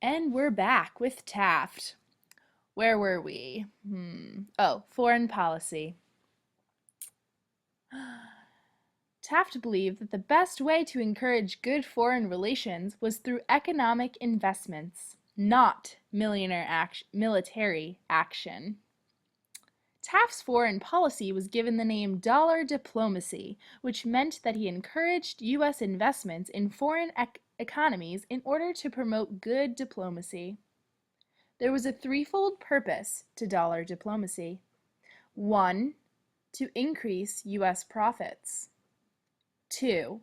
And we're back with Taft. Where were we? Oh, foreign policy. Taft believed that the best way to encourage good foreign relations was through economic investments, not military action. Taft's foreign policy was given the name dollar diplomacy, which meant that he encouraged U.S. investments in foreign economies in order to promote good diplomacy. There was a threefold purpose to dollar diplomacy. One, to increase U.S. profits. Two,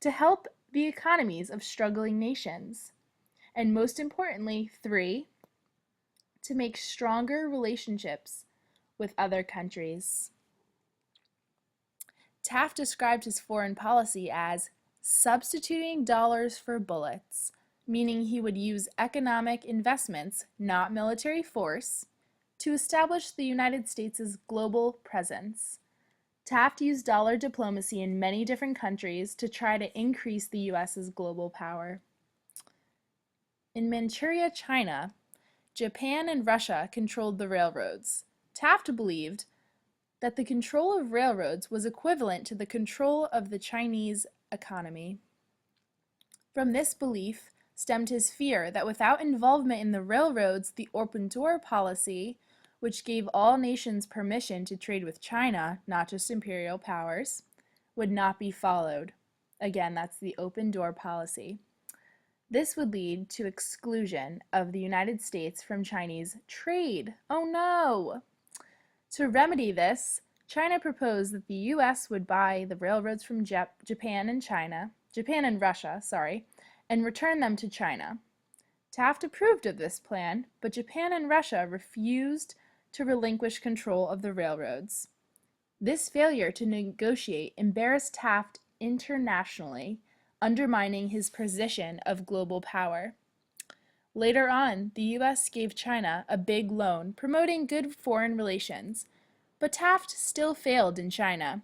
to help the economies of struggling nations. And most importantly, three, to make stronger relationships with other countries. Taft described his foreign policy as substituting dollars for bullets, meaning he would use economic investments, not military force, to establish the United States' global presence. Taft used dollar diplomacy in many different countries to try to increase the U.S.'s global power. In Manchuria, China, Japan and Russia controlled the railroads. Taft believed that the control of railroads was equivalent to the control of the Chinese economy. From this belief stemmed his fear that without involvement in the railroads, the open door policy, which gave all nations permission to trade with China, not just imperial powers, would not be followed. Again, that's the open door policy. This would lead to exclusion of the United States from Chinese trade. Oh no! To remedy this, China proposed that the U.S. would buy the railroads from Japan and Russia, and return them to China. Taft approved of this plan, but Japan and Russia refused to relinquish control of the railroads. This failure to negotiate embarrassed Taft internationally, undermining his position of global power. Later on, the U.S. gave China a big loan, promoting good foreign relations, but Taft still failed in China,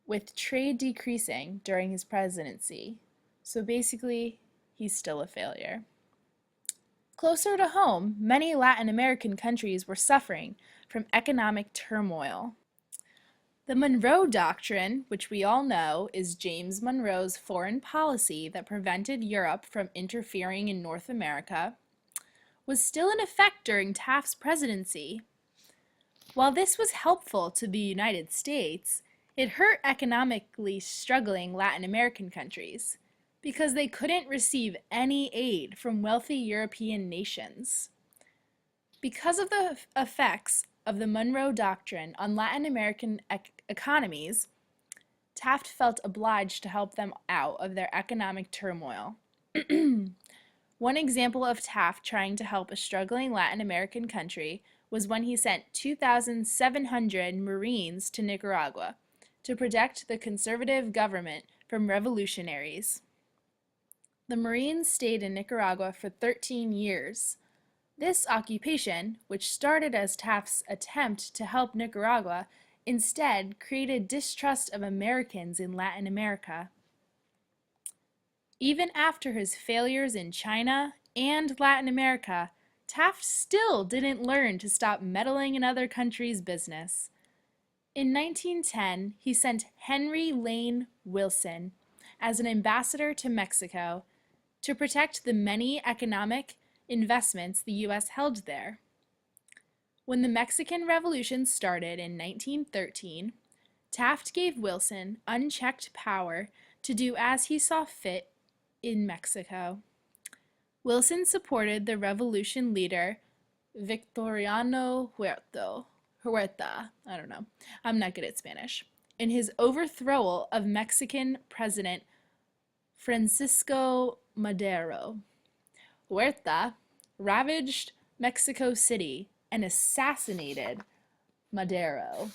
with trade decreasing during his presidency. So basically, he's still a failure. Closer to home, many Latin American countries were suffering from economic turmoil. The Monroe Doctrine, which we all know is James Monroe's foreign policy that prevented Europe from interfering in North America, was still in effect during Taft's presidency. While this was helpful to the United States, it hurt economically struggling Latin American countries because they couldn't receive any aid from wealthy European nations. Because of the effects of the Monroe Doctrine on Latin American economies, Taft felt obliged to help them out of their economic turmoil. One example of Taft trying to help a struggling Latin American country was when he sent 2,700 Marines to Nicaragua to protect the conservative government from revolutionaries. The Marines stayed in Nicaragua for 13 years. This occupation, which started as Taft's attempt to help Nicaragua, instead created distrust of Americans in Latin America. Even after his failures in China and Latin America, Taft still didn't learn to stop meddling in other countries' business. In 1910, he sent Henry Lane Wilson as an ambassador to Mexico to protect the many economic investments the U.S. held there. When the Mexican Revolution started in 1913, Taft gave Wilson unchecked power to do as he saw fit in Mexico. Wilson supported the revolution leader Victoriano Huerta, I'm not good at Spanish, in his overthrow of Mexican President Francisco Madero. Huerta ravaged Mexico City and assassinated Madero,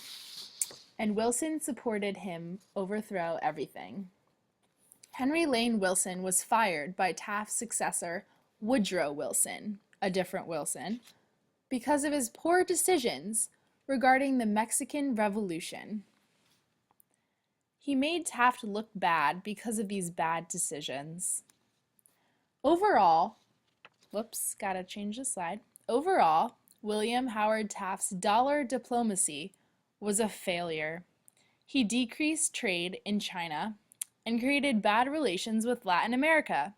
and Wilson supported him overthrow everything. Henry Lane Wilson was fired by Taft's successor, Woodrow Wilson, a different Wilson, because of his poor decisions regarding the Mexican Revolution. He made Taft look bad because of these bad decisions. Overall, Whoops, gotta change the slide. Overall, William Howard Taft's dollar diplomacy was a failure. He decreased trade in China and created bad relations with Latin America.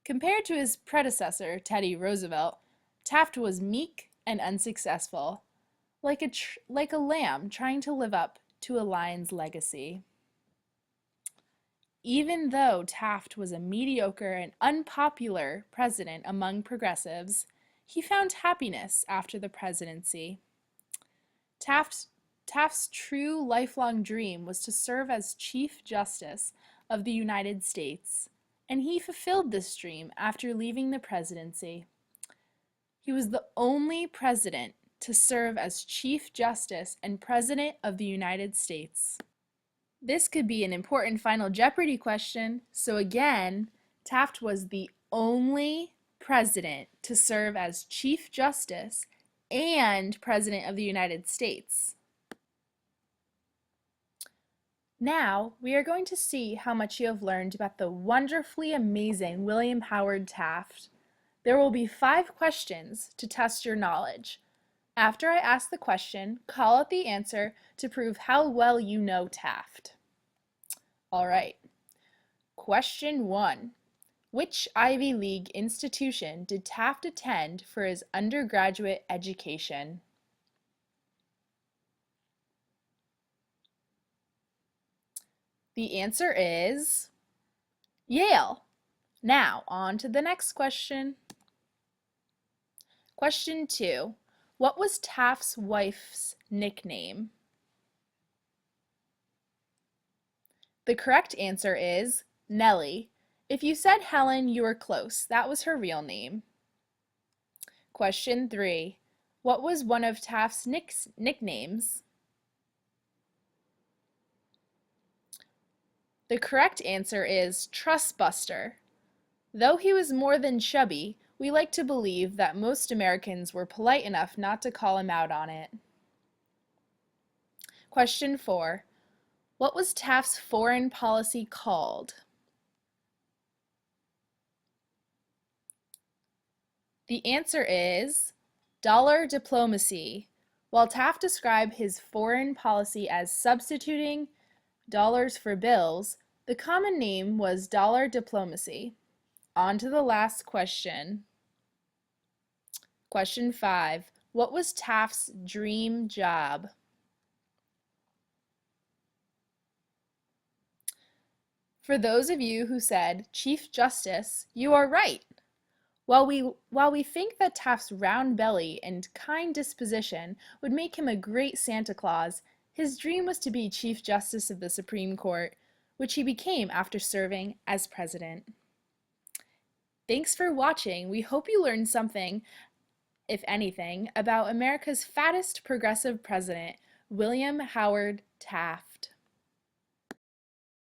Compared to his predecessor, Teddy Roosevelt, Taft was meek and unsuccessful, like a lamb trying to live up to a lion's legacy. Even though Taft was a mediocre and unpopular president among progressives, he found happiness after the presidency. Taft's, Taft's true lifelong dream was to serve as Chief Justice of the United States, and he fulfilled this dream after leaving the presidency. He was the only president to serve as Chief Justice and President of the United States. This could be an important Final Jeopardy question. So again, Taft was the only president to serve as Chief Justice and President of the United States. Now, we are going to see how much you have learned about the wonderfully amazing William Howard Taft. There will be 5 questions to test your knowledge. After I ask the question, call out the answer to prove how well you know Taft. All right. Question 1. Which Ivy League institution did Taft attend for his undergraduate education? The answer is Yale. Now, on to the next question. Question 2. What was Taft's wife's nickname? The correct answer is Nellie. If you said Helen, you were close. That was her real name. Question 3. What was one of Taft's nicknames? The correct answer is Trustbuster. Though he was more than chubby, we like to believe that most Americans were polite enough not to call him out on it. Question 4. What was Taft's foreign policy called? The answer is dollar diplomacy. While Taft described his foreign policy as substituting dollars for bills, the common name was dollar diplomacy. On to the last question. Question 5. What was Taft's dream job? For those of you who said Chief Justice, you are right. While we think that Taft's round belly and kind disposition would make him a great Santa Claus, his dream was to be Chief Justice of the Supreme Court, which he became after serving as president. Thanks for watching. We hope you learned something, if anything, about America's fattest progressive president, William Howard Taft.